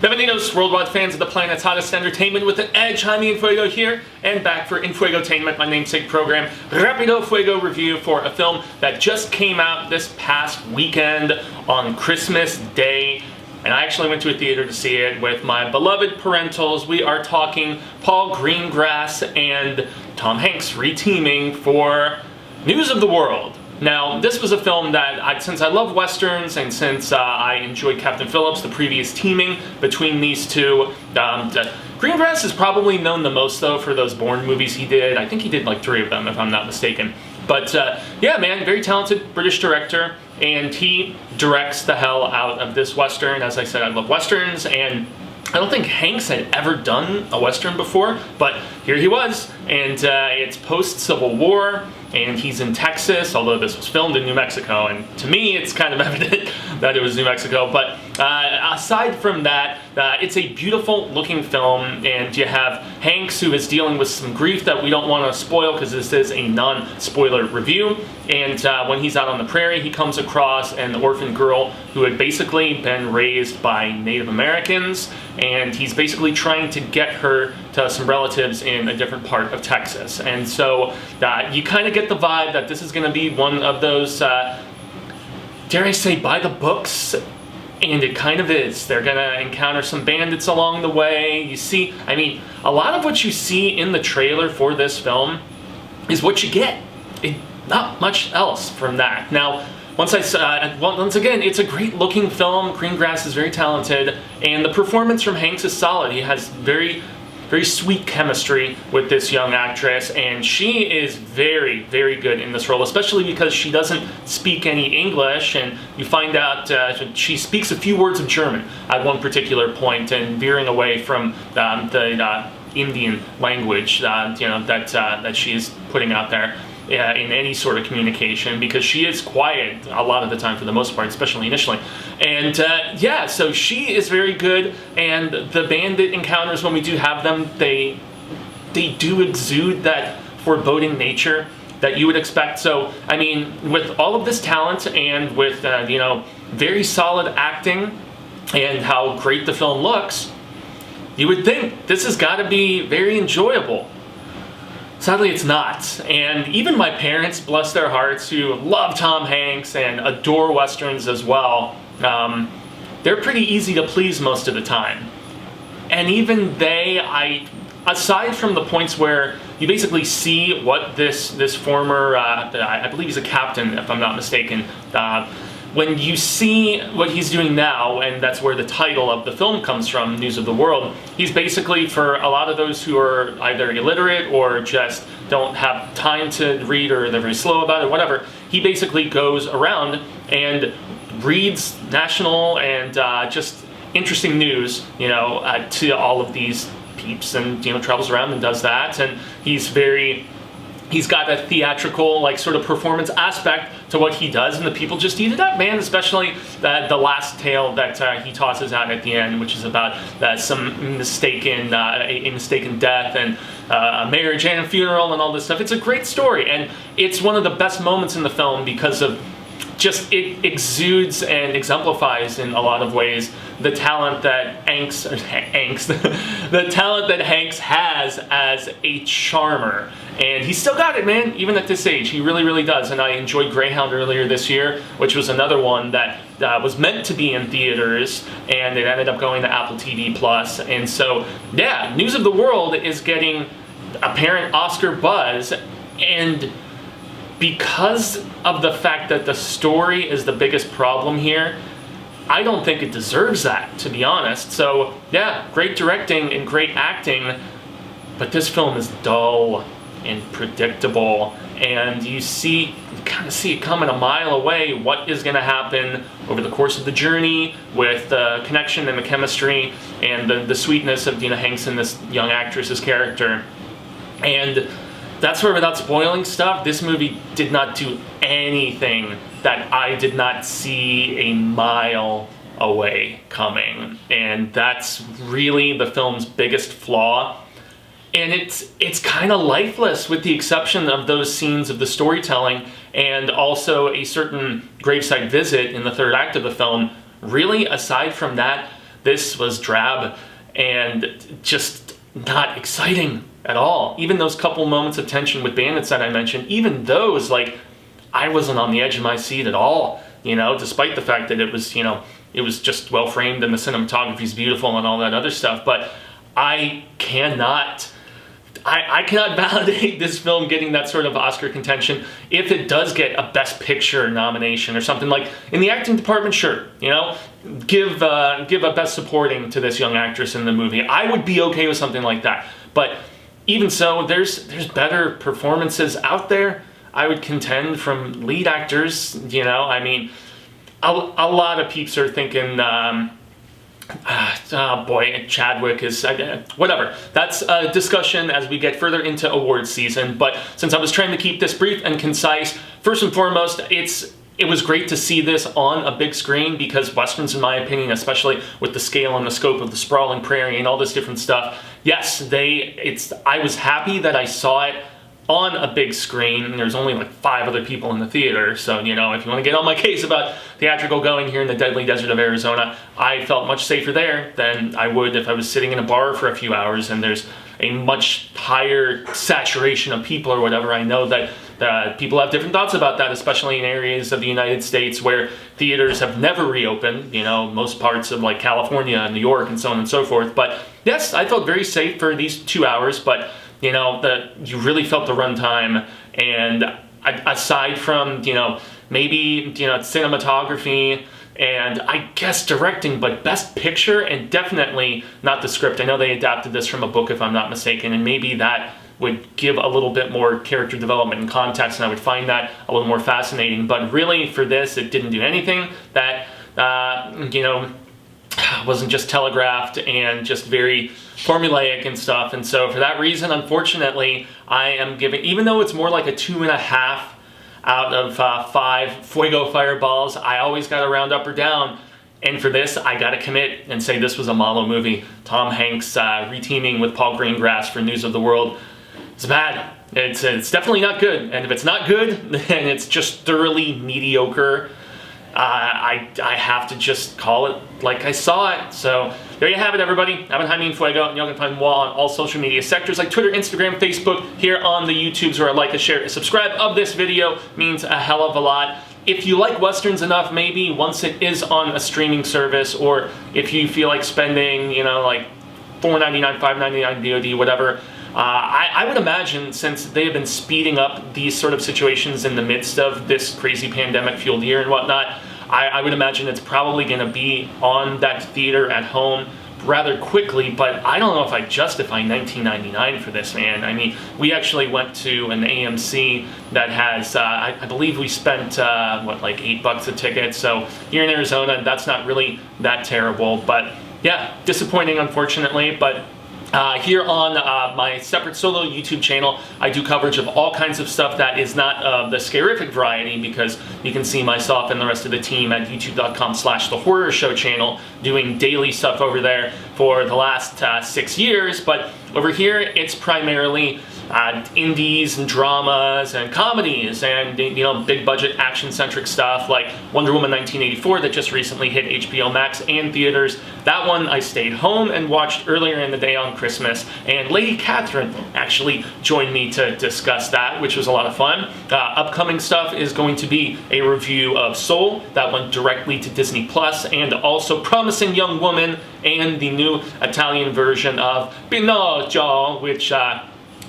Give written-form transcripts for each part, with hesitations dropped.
Bienvenidos, worldwide fans of the planet's hottest entertainment with an edge. Jaime En Fuego here, and back for Enfuegotainment, my namesake program, Rapido Fuego review for a film that just came out this past weekend on Christmas Day. And I actually went to a theater to see it with my beloved parentals. We are talking Paul Greengrass and Tom Hanks reteaming for News of the World. Now, this was a film that, since I love westerns and since I enjoyed Captain Phillips, the previous teaming between these two, Greengrass is probably known the most, though, for those Bourne movies he did. I think he did like 3 of them, if I'm not mistaken. But yeah, man, very talented British director, and he directs the hell out of this western. As I said, I love westerns, and I don't think Hanks had ever done a western before, but here he was, and it's post-Civil War, and he's in Texas, although this was filmed in New Mexico, and to me it's kind of evident that it was New Mexico. But aside from that, it's a beautiful looking film, and you have Hanks, who is dealing with some grief that we don't want to spoil because this is a non-spoiler review, and when he's out on the prairie, he comes across an orphan girl who had basically been raised by Native Americans, and he's basically trying to get her to some relatives in a different part of Texas. And so you kind of get the vibe that this is going to be one of those, dare I say, by the books, and it kind of is. They're going to encounter some bandits along the way. You see, I mean, a lot of what you see in the trailer for this film is what you get. Not much else from that. Now, once again, it's a great looking film. Greengrass is very talented, and the performance from Hanks is solid. He has very sweet chemistry with this young actress, and she is very, very good in this role, especially because she doesn't speak any English, and you find out she speaks a few words of German at one particular point, and veering away from the Indian language that she is putting out there in any sort of communication, because she is quiet a lot of the time for the most part, especially initially. And yeah, so she is very good, and the bandit encounters, when we do have them, they do exude that foreboding nature that you would expect. So, I mean, with all of this talent and with, very solid acting and how great the film looks, you would think this has got to be very enjoyable. Sadly, it's not. And even my parents, bless their hearts, who love Tom Hanks and adore westerns as well, they're pretty easy to please most of the time. And even they, aside from the points where you basically see what this former, I believe he's a captain, if I'm not mistaken, when you see what he's doing now, and that's where the title of the film comes from, News of the World, he's basically, for a lot of those who are either illiterate or just don't have time to read, or they're very slow about it, whatever, he basically goes around and reads national and just interesting news, to all of these peeps, and travels around and does that, and he's got a theatrical, sort of performance aspect to what he does, and the people just eat it up, man, especially the last tale that he tosses out at the end, which is about some mistaken death and a marriage and a funeral and all this stuff. It's a great story, and it's one of the best moments in the film because of just it exudes and exemplifies in a lot of ways the talent that the talent that Hanks has as a charmer. And he's still got it, man, even at this age. He really, really does. And I enjoyed Greyhound earlier this year, which was another one that was meant to be in theaters, and it ended up going to Apple TV+. And so, yeah, News of the World is getting apparent Oscar buzz, and because of the fact that the story is the biggest problem here, I don't think it deserves that, to be honest. So, yeah, great directing and great acting, but this film is dull and predictable, and you kind of see it coming a mile away what is going to happen over the course of the journey with the connection and the chemistry and the sweetness of Dina Hanks and this young actress's character. And that's where, without spoiling stuff, this movie did not do anything that I did not see a mile away coming. And that's really the film's biggest flaw. And it's kind of lifeless, with the exception of those scenes of the storytelling and also a certain gravesite visit in the third act of the film. Really, aside from that, this was drab and just not exciting at all. Even those couple moments of tension with bandits that I mentioned, even those, like, I wasn't on the edge of my seat at all, you know, despite the fact that it was, you know, it was just well framed and the cinematography is beautiful and all that other stuff. But I cannot validate this film getting that sort of Oscar contention. If it does get a Best Picture nomination or something, like in the acting department, sure, you know, give a Best Supporting to this young actress in the movie. I would be okay with something like that. But even so, there's better performances out there, I would contend, from lead actors. You know, I mean, a lot of peeps are thinking, oh boy, Chadwick is, whatever. That's a discussion as we get further into awards season. But since I was trying to keep this brief and concise, first and foremost, it was great to see this on a big screen, because Westerns, in my opinion, especially with the scale and the scope of the sprawling prairie and all this different stuff, yes, I was happy that I saw it on a big screen. There's only like 5 other people in the theater, so, you know, if you want to get on my case about theatrical going here in the deadly desert of Arizona, I felt much safer there than I would if I was sitting in a bar for a few hours and there's a much higher saturation of people or whatever. I know that people have different thoughts about that, especially in areas of the United States where theaters have never reopened, you know, most parts of like California and New York and so on and so forth. But yes, I felt very safe for these 2 hours, but you know, you really felt the runtime. And aside from, you know, maybe, you know, cinematography and I guess directing, but Best Picture, and definitely not the script. I know they adapted this from a book, if I'm not mistaken, and maybe that would give a little bit more character development and context, and I would find that a little more fascinating. But really, for this, it didn't do anything that, you know, wasn't just telegraphed and just very formulaic and stuff. And so for that reason, unfortunately, I am giving, even though it's more like a 2.5 out of 5 Fuego fireballs, I always got to round up or down. And for this, I got to commit and say this was a Malo movie. Tom Hanks reteaming with Paul Greengrass for News of the World. It's bad. It's definitely not good. And if it's not good, then it's just thoroughly mediocre. I have to just call it like I saw it. So there you have it, everybody. I'm Jaime En Fuego, and y'all can find me on all social media sectors like Twitter, Instagram, Facebook, here on the YouTubes, where a like, a share, a subscribe of this video means a hell of a lot. If you like Westerns enough, maybe once it is on a streaming service, or if you feel like spending, you know, like $4.99, $5.99 VOD, whatever, I would imagine, since they have been speeding up these sort of situations in the midst of this crazy pandemic-fueled year and whatnot, I would imagine it's probably going to be on that theater at home rather quickly. But I don't know if I justify $19.99 for this, man. I mean, we actually went to an AMC that has, I believe we spent, what, like $8 a ticket. So here in Arizona, that's not really that terrible. But yeah, disappointing, unfortunately. But here on my separate solo YouTube channel, I do coverage of all kinds of stuff that is not of the scarific variety, because you can see myself and the rest of the team at youtube.com/thehorrorshow channel doing daily stuff over there for the last 6 years. But over here, it's primarily indies and dramas and comedies and, you know, big budget action centric stuff like Wonder Woman 1984 that just recently hit HBO Max and theaters. That one I stayed home and watched earlier in the day on Christmas, and Lady Catherine actually joined me to discuss that, which was a lot of fun. Upcoming stuff is going to be a review of Soul, that went directly to Disney Plus, and also Promising Young Woman and the new Italian version of Pinocchio, which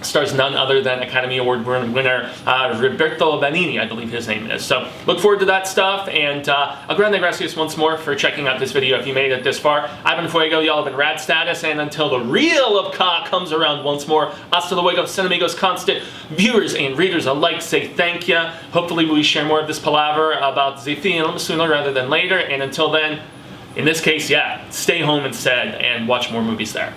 stars none other than Academy Award winner Roberto Benigni, I believe his name is. So look forward to that stuff, and a grande gracias once more for checking out this video if you made it this far. I've been Fuego, y'all have been rad status, and until the reel of Ka comes around once more, hasta luego, cinemigos, constant viewers and readers alike, say thank you. Hopefully we share more of this palaver about the film sooner rather than later, and until then, in this case, yeah, stay home instead and watch more movies there.